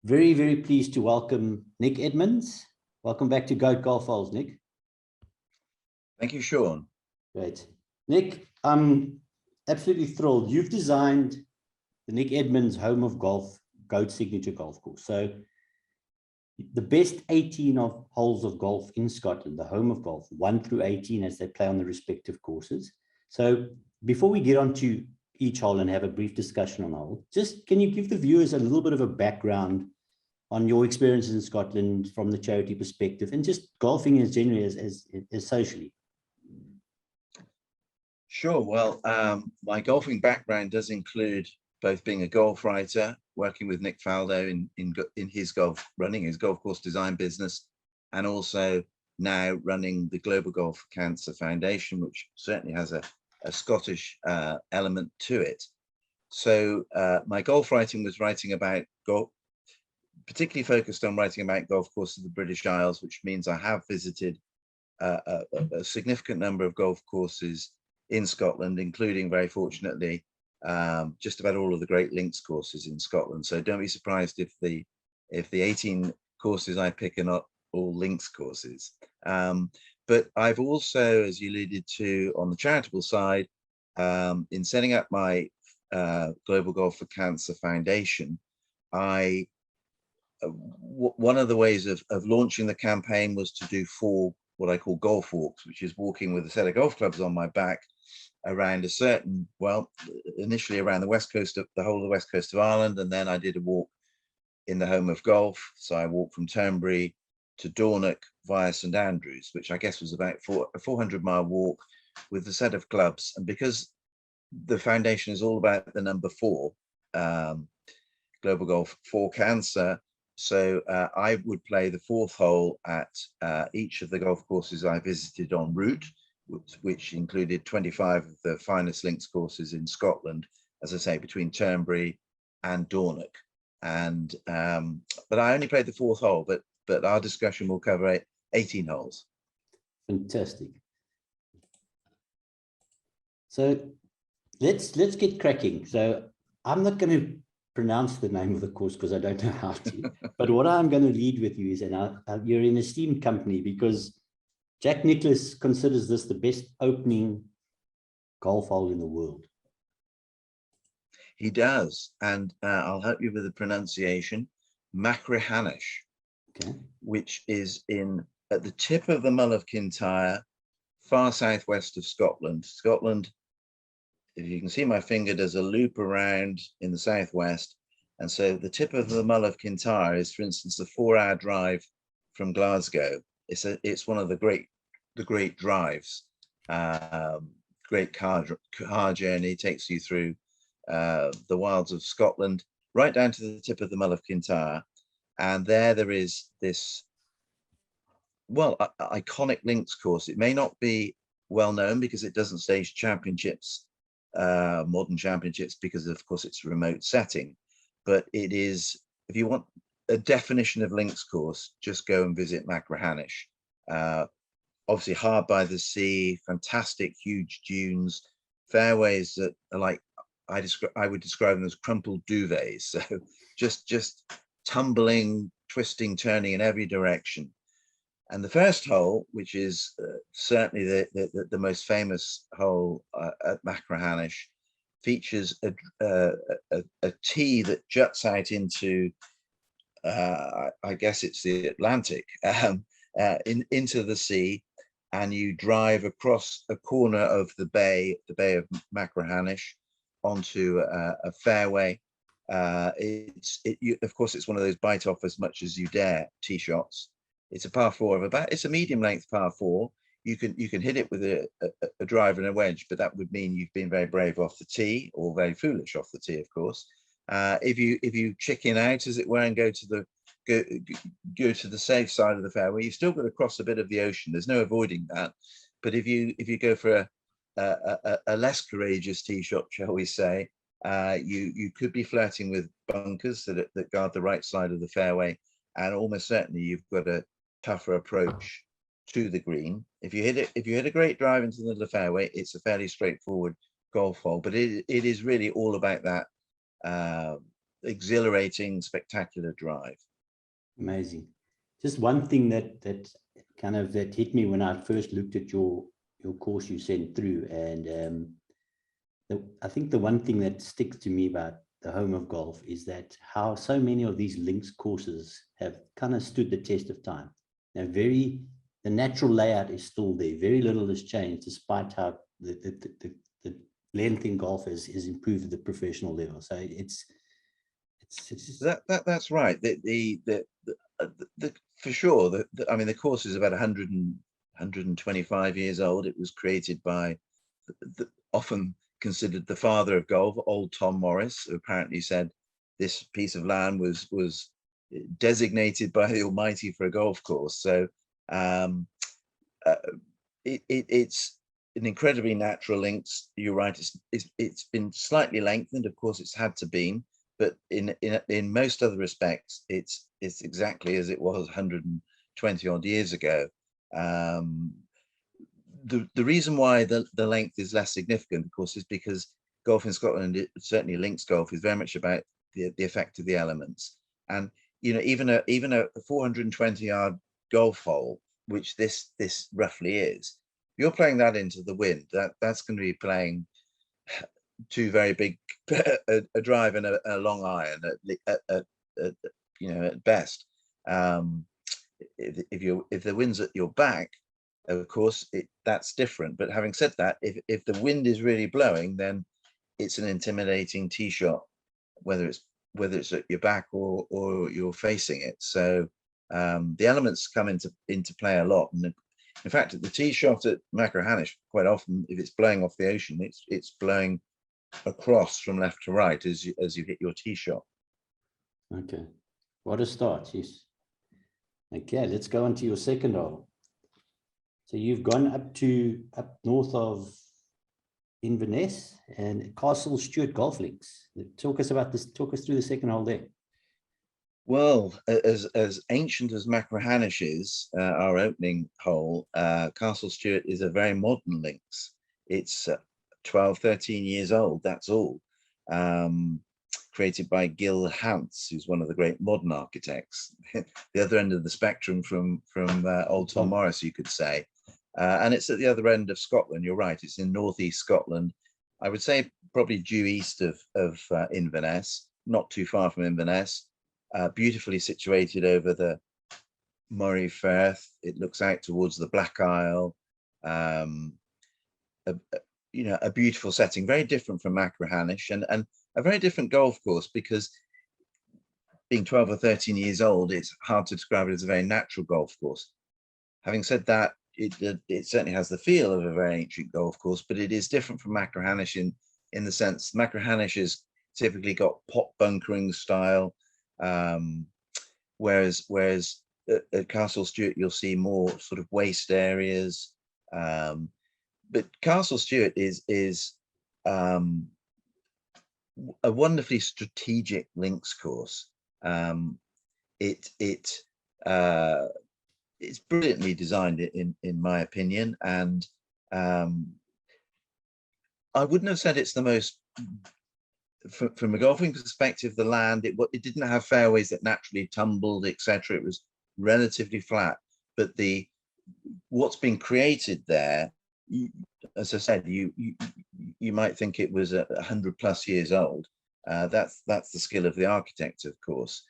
Very, very pleased to welcome Nick Edmonds. Welcome back to Goat Golf Holes, Nick. Thank you, Sean. Great. Nick, I'm absolutely thrilled. You've designed the Nick Edmonds Home of Golf Goat Signature Golf Course. So the best 18 of holes of golf in Scotland, the Home of Golf, 1 through 18 as they play on the respective courses. So before we get on to each hole and have a brief discussion on the hole, just can you give the viewers a little bit of a background on your experiences in Scotland from the charity perspective and just golfing as generally as socially? Sure. Well, my golfing background does include both being a golf writer, working with Nick Faldo in his running his golf course design business, and also now running the Global Golf Cancer Foundation, which certainly has a Scottish element to it. So my golf writing was writing about golf, particularly focused on writing about golf courses of the British Isles, which means I have visited a significant number of golf courses in Scotland, including, very fortunately, just about all of the great links courses in Scotland. So don't be surprised if the 18 courses I pick are not all links courses. But I've also, as you alluded to on the charitable side, in setting up my Global Golf for Cancer Foundation, one of the ways of launching the campaign was to do 4 what I call golf walks, which is walking with a set of golf clubs on my back around a certain, well, initially around the whole of the west coast of Ireland, and then I did a walk in the Home of Golf. So I walked from Turnberry to Dornoch via St Andrews, which I guess was about a 400-mile walk with a set of clubs. And because the foundation is all about the number 4, Global Golf for Cancer, so I would play the 4th hole at each of the golf courses I visited en route, which included 25 of the finest links courses in Scotland, as I say, between Turnberry and Dornoch. And but I only played the 4th hole, but our discussion will cover 18 holes. Fantastic. So let's get cracking. So I'm not going to pronounce the name of the course because I don't know how to, but what I'm going to lead with you is, and you're in esteemed company because Jack Nicklaus considers this the best opening golf hole in the world. He does, and I'll help you with the pronunciation. Machrihanish, okay, which is at the tip of the Mull of Kintyre, far southwest of Scotland. Scotland, if you can see my finger, does a loop around in the southwest, and so the tip of the Mull of Kintyre is, for instance, a 4-hour drive from Glasgow. It's one of the great drives. Great car journey, takes you through the wilds of Scotland, right down to the tip of the Mull of Kintyre, and there is this, well, iconic links course. It may not be well known because it doesn't stage championships, modern championships, because of course it's a remote setting, but it is, if you want a definition of links course, just go and visit Machrihanish. Obviously hard by the sea, fantastic huge dunes, fairways that are like, I would describe them as crumpled duvets, so just tumbling, twisting, turning in every direction. And the first hole, which is certainly the most famous hole at Machrihanish, features a tee that juts out into, I guess it's the Atlantic, into the sea, and you drive across a corner of the bay of Machrihanish onto a fairway. Of course, it's one of those bite off as much as you dare tee shots. It's a par 4 it's a medium length par 4. You can hit it with a driver and a wedge, but that would mean you've been very brave off the tee, or very foolish off the tee, of course. If you chicken out, as it were, and go to the safe side of the fairway, you've still got to cross a bit of the ocean. There's no avoiding that. But if you go for a less courageous tee shot, shall we say, you could be flirting with bunkers that guard the right side of the fairway, and almost certainly you've got a tougher approach to the green. If you hit a great drive into the middle of the fairway, it's a fairly straightforward golf hole. But it is really all about that exhilarating, spectacular drive. Amazing. Just one thing that hit me when I first looked at your course you sent through, and I think the one thing that sticks to me about the home of golf is that how so many of these links courses have kind of stood the test of time. The natural layout is still there. Very little has changed, despite how the length in golf has improved at the professional level. So it's that's right. For sure. I mean, the course is about 125 years old. It was created by often considered the father of golf, old Tom Morris, who apparently said this piece of land was designated by the Almighty for a golf course. So it's an incredibly natural links. You're right. It's been slightly lengthened. Of course, it's had to be, but in most other respects, it's exactly as it was 120 odd years ago. The reason why the length is less significant, of course, is because golf in Scotland, certainly links golf, is very much about the effect of the elements. And even a 420-yard golf hole, which this roughly is, you're playing that into the wind. That's going to be playing two very big, a drive and a long iron at best. If the wind's at your back, of course, that's different. But having said that, if the wind is really blowing, then it's an intimidating tee shot, whether it's at your back or you're facing it. So the elements come into play a lot. And in fact, at the tee shot at Machrihanish, quite often, if it's blowing off the ocean, it's blowing across from left to right as you hit your tee shot. Okay, what a start. Yes. Okay, let's go on to your second hole. So you've gone up north of Inverness and Castle Stuart golf links. Talk us about this. Talk us through the second hole there. Well, as ancient as Machrihanish is, our opening hole, Castle Stuart is a very modern links. It's 12, 13 years old, that's all. Created by Gil Hantz, who's one of the great modern architects. The other end of the spectrum from old Tom Morris, you could say. And it's at the other end of Scotland, you're right, it's in northeast Scotland. I would say probably due east of Inverness, not too far from Inverness. Beautifully situated over the Murray Firth. It looks out towards the Black Isle. A beautiful setting, very different from Machrihanish, and a very different golf course, because being 12 or 13 years old, it's hard to describe it as a very natural golf course. Having said that, it certainly has the feel of a very ancient golf course, but it is different from Machrihanish in the sense Machrihanish has typically got pot bunkering style, whereas at Castle Stuart you'll see more sort of waste areas. But Castle Stuart is a wonderfully strategic links course. It's brilliantly designed in my opinion, and I wouldn't have said it's the most, from a golfing perspective, the land, it didn't have fairways that naturally tumbled, etc. It was relatively flat, but what's been created there, as I said, you might think it was 100+ years old. That's the skill of the architect, of course.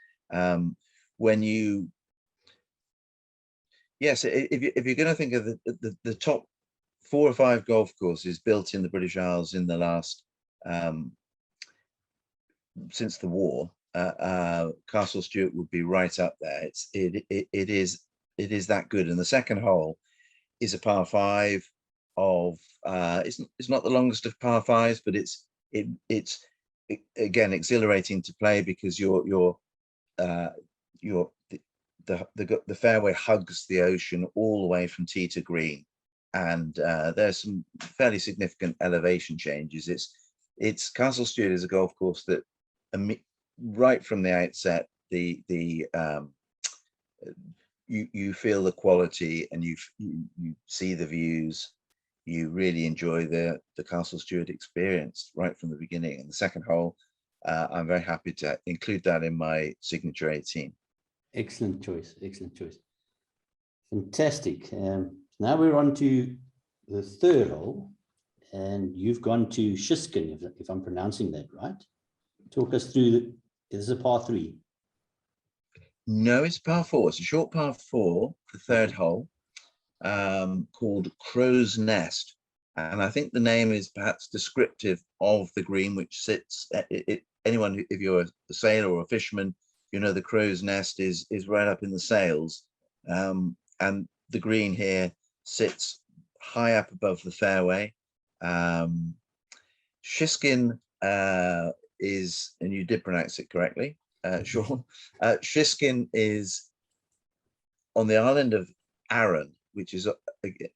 Yes, if you're going to think of the top 4 or 5 golf courses built in the British Isles in the last since the war, Castle Stuart would be right up there. It is that good. And the second hole is a par 5 of it's not the longest of par 5s, but it's again exhilarating to play, because the fairway hugs the ocean all the way from tee to green, and there's some fairly significant elevation changes. It's Castle Stuart is a golf course that right from the outset, you feel the quality, and you see the views. You really enjoy the Castle Stuart experience right from the beginning. And the second hole, I'm very happy to include that in my signature 18. Excellent choice. Excellent choice. Fantastic. Now we're on to the third hole, and you've gone to Shiskine, if I'm pronouncing that right. Talk us through. This is a par 3. No, it's par 4. It's a short par 4, the third hole, called Crow's Nest. And I think the name is perhaps descriptive of the green, which sits, anyone, if you're a sailor or a fisherman, you know the Crow's Nest is right up in the sails. And the green here sits high up above the fairway. Shiskine is, and you did pronounce it correctly, Sean. Shiskine is on the island of Arran, which is,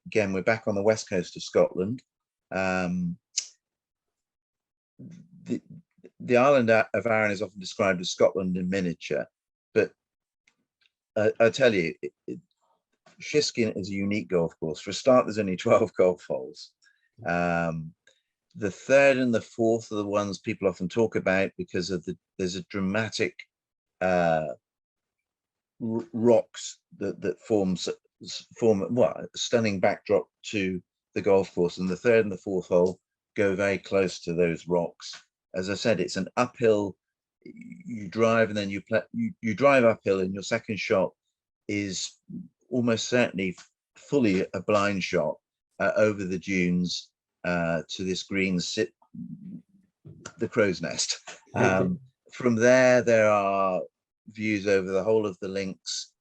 again, we're back on the west coast of Scotland. The island of Arran is often described as Scotland in miniature, but I tell you, Shiskine is a unique golf course. For a start, there's only 12 golf holes. The third and the fourth are the ones people often talk about because of there's a dramatic rocks that form well, a stunning backdrop to the golf course, and the third and the fourth hole go very close to those rocks. As I said, it's an uphill. You drive and then you drive uphill, and your second shot is almost certainly fully a blind shot over the dunes to this green the Crow's Nest. From there are views over the whole of the links.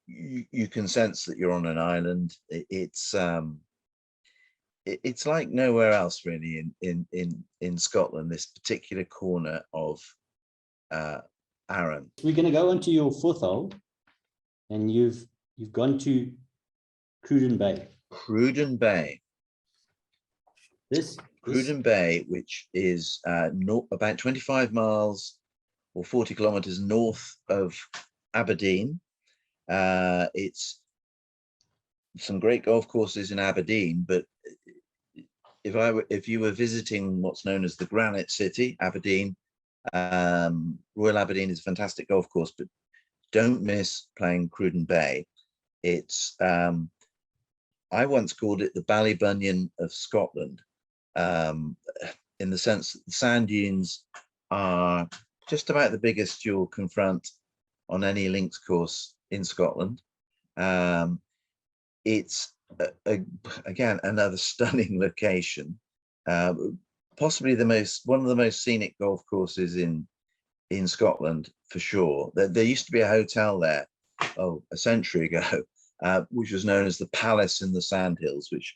You can sense that you're on an island. It's like nowhere else really in Scotland, this particular corner of Arran. We're going to go on to your fourth hole, and you've gone to Cruden Bay. Cruden Bay. Cruden Bay, which is about 25 miles or 40 kilometers north of Aberdeen. It's some great golf courses in Aberdeen, but if you were visiting what's known as the Granite City, Aberdeen, Royal Aberdeen is a fantastic golf course, but don't miss playing Cruden Bay. It's I once called it the Ballybunion of Scotland, in the sense that the sand dunes are just about the biggest you'll confront on any links course in Scotland. It's again another stunning location, possibly one of the most scenic golf courses in Scotland for sure. There used to be a hotel there a century ago, which was known as the Palace in the Sandhills, which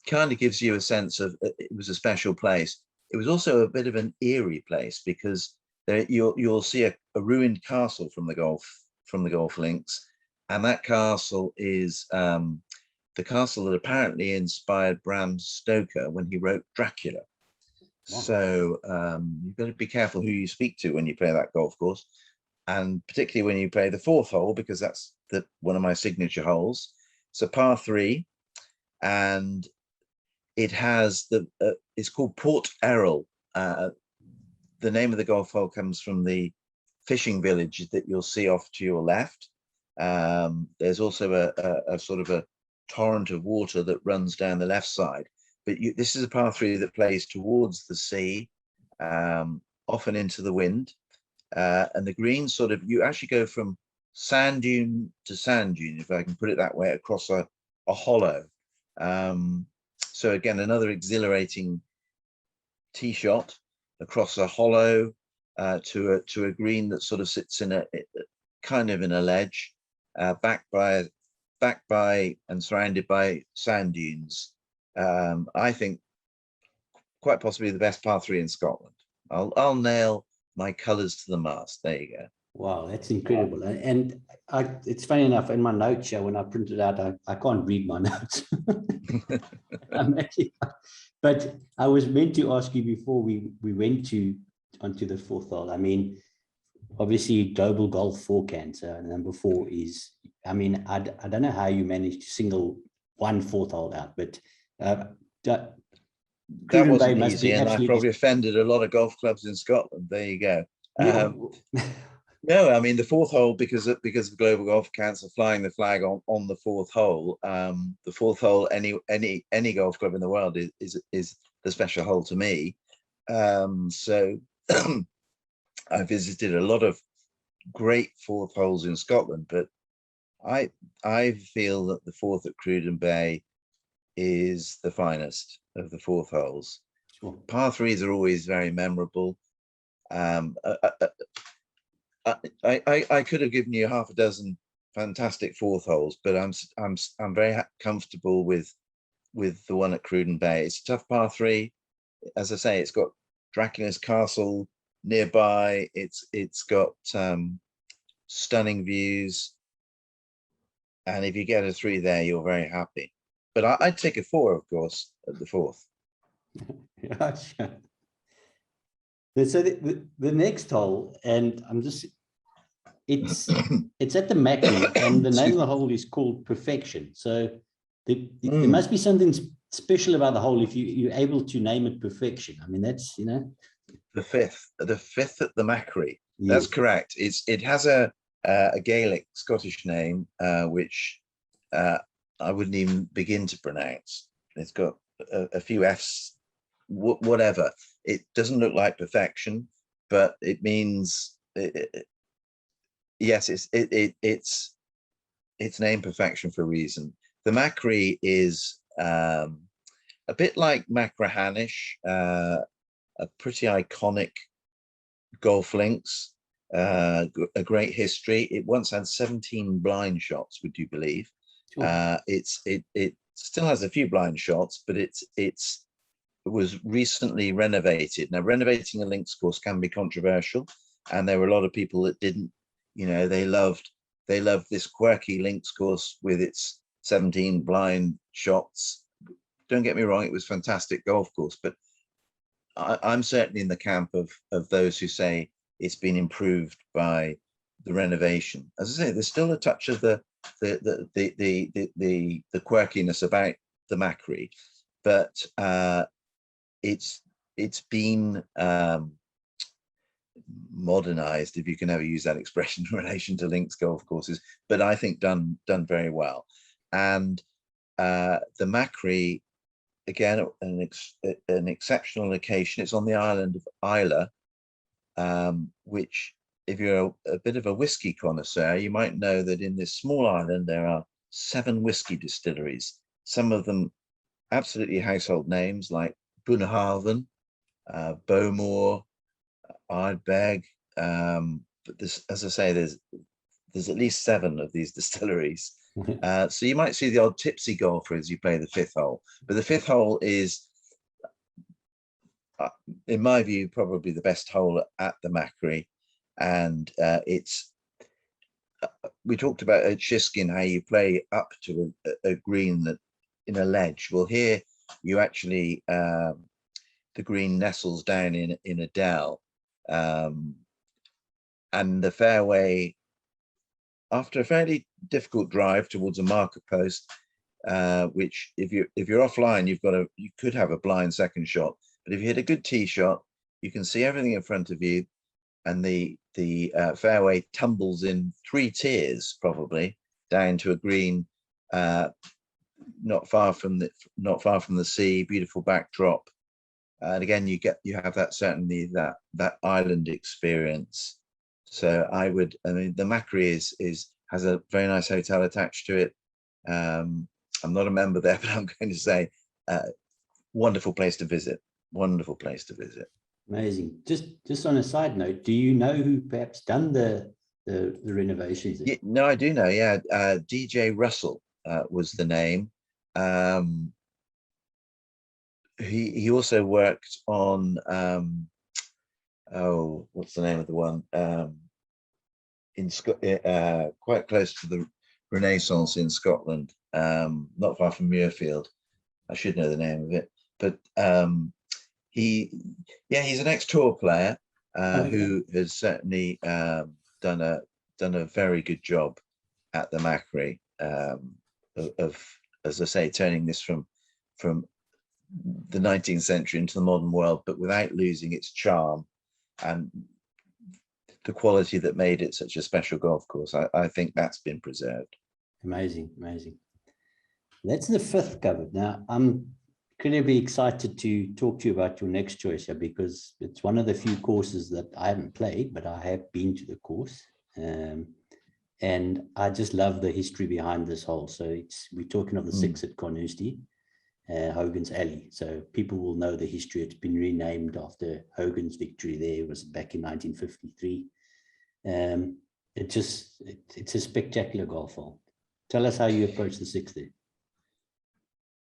kind of gives you a sense of it was a special place. It was also a bit of an eerie place because you'll see a ruined castle from the golf links, and that castle is the castle that apparently inspired Bram Stoker when he wrote Dracula. Wow. So you've got to be careful who you speak to when you play that golf course, and particularly when you play the fourth hole, because that's one of my signature holes. It's a par 3, and it has it's called Port Errol. The name of the golf hole comes from the fishing village that you'll see off to your left. There's also a sort of a torrent of water that runs down the left side. But this is a par 3 that plays towards the sea, often into the wind. And the green you actually go from sand dune to sand dune, if I can put it that way, across a hollow. So again, another exhilarating tee shot across a hollow to a green that sort of sits in a kind of in a ledge, backed by and surrounded by sand dunes. I think quite possibly the best par 3 in Scotland. I'll nail my colours to the mast. There you go. Wow, that's incredible. And it's funny enough, in my notes here, when I print it out, I can't read my notes. But I was meant to ask you before we went onto the fourth hole. I mean, obviously global golf 4 cancer, number 4 is, I mean, I don't know how you managed to single one fourth hole out, but that Cruden Bay wasn't must easy, be and I absolutely. probably offended a lot of golf clubs in Scotland. There you go. Yeah. No, I mean the fourth hole, because of Global Golf Council flying the flag on the fourth hole. The fourth hole, any golf club in the world is the special hole to me. So I visited a lot of great fourth holes in Scotland, but I feel that the fourth at Cruden Bay is the finest of the fourth holes. Sure. Par threes are always very memorable. I could have given you half a dozen fantastic fourth holes, but I'm very comfortable with the one at Cruden Bay. It's a tough par three. As I say, it's got Dracula's Castle nearby. It's got stunning views, and if you get a three there, you're very happy. But I'd take a four, of course, at the fourth. Yeah, sure. So the next hole, and I'm just, it's at the Machrie, and the name of the hole is called Perfection. So there must be something special about the hole if you're able to name it Perfection. I mean, that's, you know, the fifth at the Machrie. yes. That's correct. It has a Gaelic Scottish name, which I wouldn't even begin to pronounce. It's got a few F's, whatever. It doesn't look like perfection, but it means yes, it's named perfection for a reason. The Machrie is a bit like Machrihanish, a pretty iconic golf links, a great history. It once had 17 blind shots, would you believe? Sure. It still has a few blind shots, but it was recently renovated. Now, renovating a links course can be controversial, and there were a lot of people that didn't, you know, they loved this quirky links course with its 17 blind shots. Don't get me wrong, it was a fantastic golf course, but I'm certainly in the camp of those who say it's been improved by the renovation. As I say, there's still a touch of the quirkiness about the Machrie, but it's been modernized, if you can ever use that expression in relation to links golf courses, but I think done very well. And the Machrie, again, an exceptional location. It's on the island of Islay, which, if you're a bit of a whiskey connoisseur, you might know that in this small island there are 7 whiskey distilleries, some of them absolutely household names like Bunnahabhain, Bowmore, Ardbeg, but this, as I say, there's at least 7 of these distilleries. So you might see the odd tipsy golfer as you play the 5th hole, but the 5th hole is, in my view, probably the best hole at the Machrie. And it's, we talked about at Shiskine how you play up to a green that in a ledge. Well, here you actually, the green nestles down in a dell, and the fairway, after a fairly difficult drive towards a marker post, which if you're offline, you could have a blind second shot, but if you hit a good tee shot, you can see everything in front of you, and the fairway tumbles in 3 tiers probably down to a green, not far from the sea, beautiful backdrop, and again you have that, certainly that island experience. So I mean, the Machrie has a very nice hotel attached to it. I'm not a member there, but I'm going to say wonderful place to visit. Wonderful place to visit. Amazing. Just on a side note, do you know who perhaps done the renovations? Yeah, no, I do know. Yeah, DJ Russell was the name. He also worked on oh, what's the name of the one? In quite close to the Renaissance in Scotland, not far from Muirfield. I should know the name of it, but he's an ex-tour player who has certainly done a very good job at the Machrie, of, as I say, turning this from the 19th century into the modern world, but without losing its charm and the quality that made it such a special golf course. I think that's been preserved. Amazing, amazing. That's the 5th covered. Now, I'm incredibly excited to talk to you about your next choice here, because it's one of the few courses that I haven't played, but I have been to the course. And I just love the history behind this hole. So we're talking of the 6 at Carnoustie, Hogan's Alley. So people will know the history. It's been renamed after Hogan's victory there. It was back in 1953. It's a spectacular golf hole. Tell us how you approach the 6 there.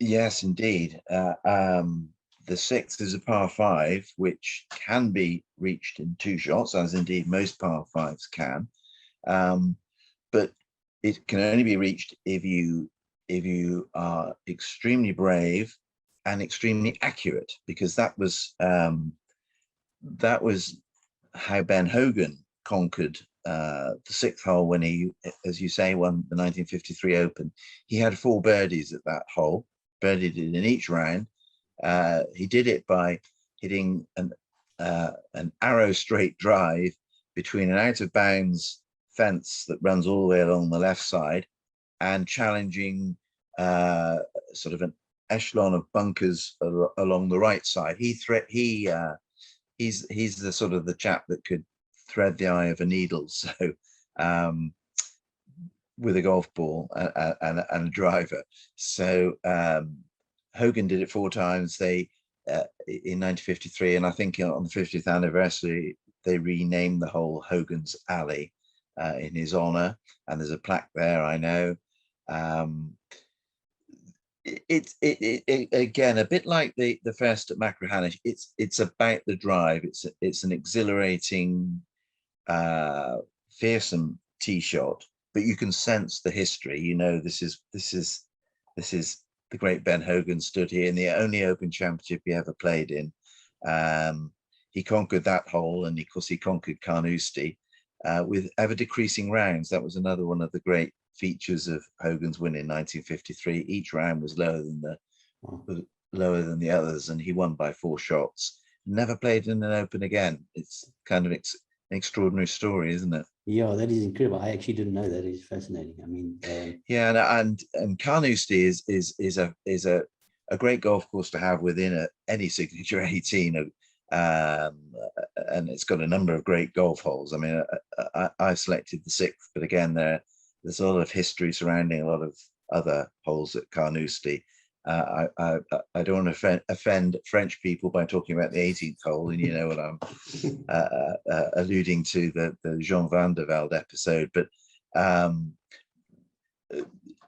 Yes, indeed. The 6th is a par 5, which can be reached in 2 shots, as indeed most par 5s can. But it can only be reached if you are extremely brave and extremely accurate, because that was how Ben Hogan conquered the 6th hole when he, as you say, won the 1953 Open. He had 4 birdies at that hole, birdied it in each round. He did it by hitting an arrow straight drive between an out of bounds fence that runs all the way along the left side and challenging sort of an echelon of bunkers along the right side. He's the sort of the chap that could thread the eye of a needle. So with a golf ball and a driver. So Hogan did it 4 times. They in 1953, and I think on the 50th anniversary they renamed the hole Hogan's Alley in his honor, and there's a plaque there, I know. It again, a bit like the first at Machrihanish, it's about the drive. It's an exhilarating, fearsome tee shot, but you can sense the history. You know, this is the great Ben Hogan stood here in the only Open Championship he ever played in. He conquered that hole, and of course he conquered Carnoustie with ever decreasing rounds. That was another one of the great features of Hogan's win in 1953. Each round was lower than the others, and he won by 4 shots. Never played in an Open again. It's kind of an extraordinary story, isn't it? Yeah, that is incredible. I actually didn't know that. It's fascinating. I mean, yeah, and Carnoustie is a great golf course to have within any signature 18. And it's got a number of great golf holes. I mean, I selected the 6th, but again, there's a lot of history surrounding a lot of other holes at Carnoustie. I don't want to offend French people by talking about the 18th hole, and you know what I'm alluding to, the Jean Van der Velde episode. But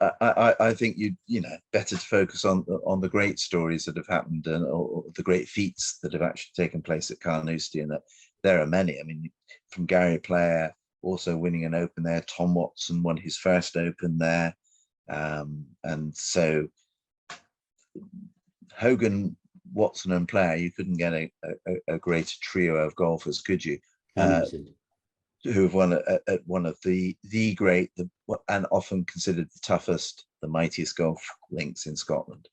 I think you know better to focus on the great stories that have happened, or the great feats that have actually taken place at Carnoustie, and that there are many. I mean, from Gary Player also winning an Open there, Tom Watson won his first Open there, and so Hogan, Watson, and Player, you couldn't get a greater trio of golfers, could you? Who have won at one of the great, and often considered the toughest, the mightiest golf links in Scotland.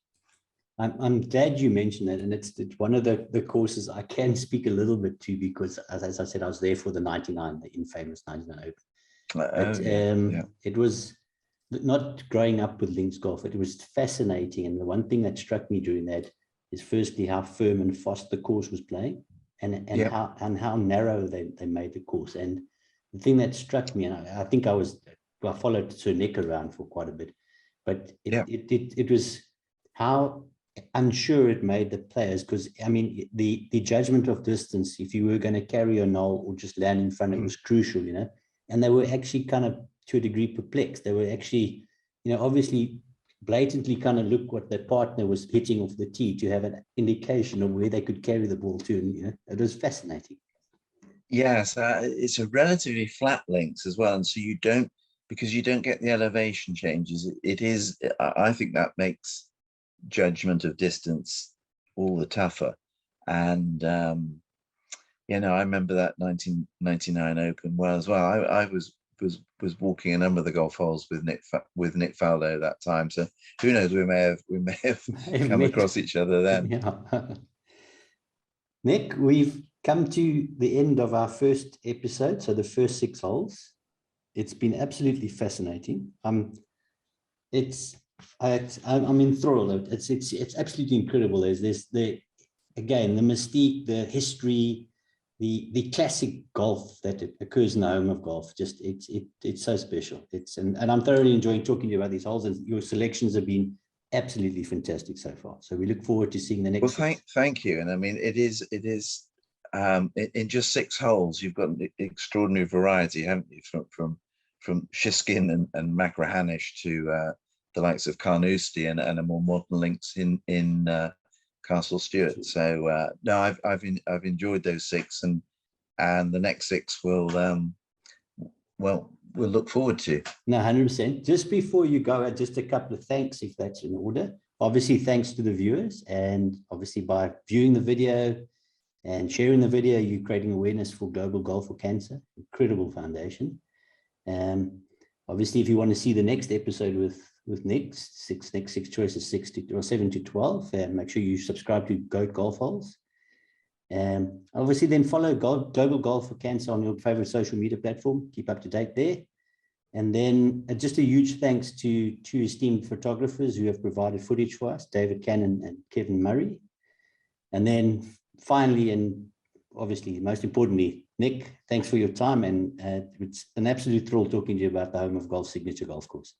I'm glad you mentioned that, and it's one of the courses I can speak a little bit to, because as I said, I was there for the infamous 99 Open. It was not growing up with links golf. It was fascinating, and the one thing that struck me during that is firstly how firm and fast the course was playing, and how narrow they made the course. And the thing that struck me, and I think I followed Sir Nick around for quite a bit, but it was how unsure it made the players, because I mean the judgment of distance, if you were going to carry a knoll or just land in front, it was crucial, you know. And they were actually kind of, to a degree, perplexed. They were actually, you know, obviously blatantly kind of look what their partner was hitting off the tee to have an indication of where they could carry the ball to, and you know, it was fascinating. Yes, it's a relatively flat links as well, and so you don't get the elevation changes. It is, I think that makes judgment of distance all the tougher. And you know, I remember that 1999 Open well as well. I was was walking a number of the golf holes with Nick Faldo that time. So who knows? We may have come across each other then. Yeah. Nick, we've come to the end of our first episode, so the first 6 holes. It's been absolutely fascinating. I'm enthralled. It's absolutely incredible. There's the mystique, the history, the classic golf that occurs in the home of golf. Just it's so special. And I'm thoroughly enjoying talking to you about these holes, and your selections have been absolutely fantastic so far. So we look forward to seeing the next. Well, thank you. And I mean, it is in just 6 holes, you've got an extraordinary variety, haven't you? From Shiskine and Machrihanish to the likes of Carnoustie and a more modern links in Castle Stuart. So no, I've enjoyed those 6, and the next 6 we'll look forward to. No, 100%. Just before you go, just a couple of thanks, if that's in order. Obviously, thanks to the viewers, and obviously by viewing the video and sharing the video, you're creating awareness for Global Golf for Cancer. Incredible foundation. Obviously, if you want to see the next episode with Nick's next 6 choices, 7 to 12, make sure you subscribe to Goat Golf Holes. Obviously, then follow Global Golf for Cancer on your favorite social media platform. Keep up to date there. And then just a huge thanks to 2 esteemed photographers who have provided footage for us, David Cannon and Kevin Murray. And then finally, and obviously most importantly, Nick, thanks for your time. And it's an absolute thrill talking to you about the home of golf, Signature Golf Course.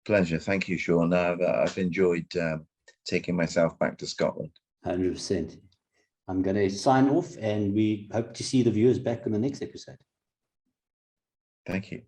Pleasure. Thank you, Sean. I've enjoyed taking myself back to Scotland. 100%. I'm going to sign off, and we hope to see the viewers back on the next episode. Thank you.